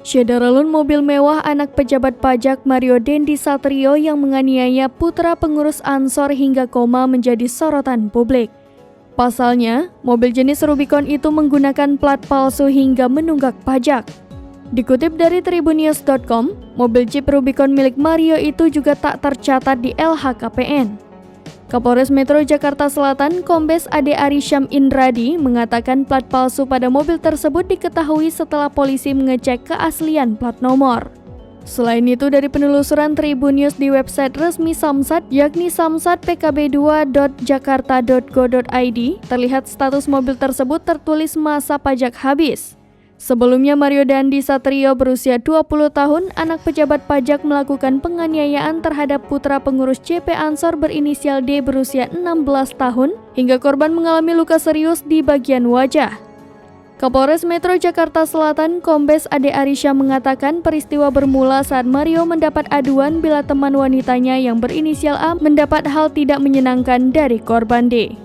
Syederalun mobil mewah anak pejabat pajak Mario Dendi Satrio yang menganiaya putra pengurus Ansor hingga koma menjadi sorotan publik. Pasalnya, mobil jenis Rubicon itu menggunakan plat palsu hingga menunggak pajak. Dikutip dari tribunnews.com, mobil Jeep Rubicon milik Mario itu juga tak tercatat di LHKPN. Kapolres Metro Jakarta Selatan, Kombes Ade Arisham Indradi, mengatakan plat palsu pada mobil tersebut diketahui setelah polisi mengecek keaslian plat nomor. Selain itu, dari penelusuran Tribun News di website resmi Samsat, yakni samsatpkb2.jakarta.go.id, terlihat status mobil tersebut tertulis masa pajak habis. Sebelumnya, Mario Dendi Satrio berusia 20 tahun, anak pejabat pajak melakukan penganiayaan terhadap putra pengurus CP Ansor berinisial D berusia 16 tahun, hingga korban mengalami luka serius di bagian wajah. Kapolres Metro Jakarta Selatan, Kombes Ade Arisha mengatakan peristiwa bermula saat Mario mendapat aduan bila teman wanitanya yang berinisial A mendapat hal tidak menyenangkan dari korban D.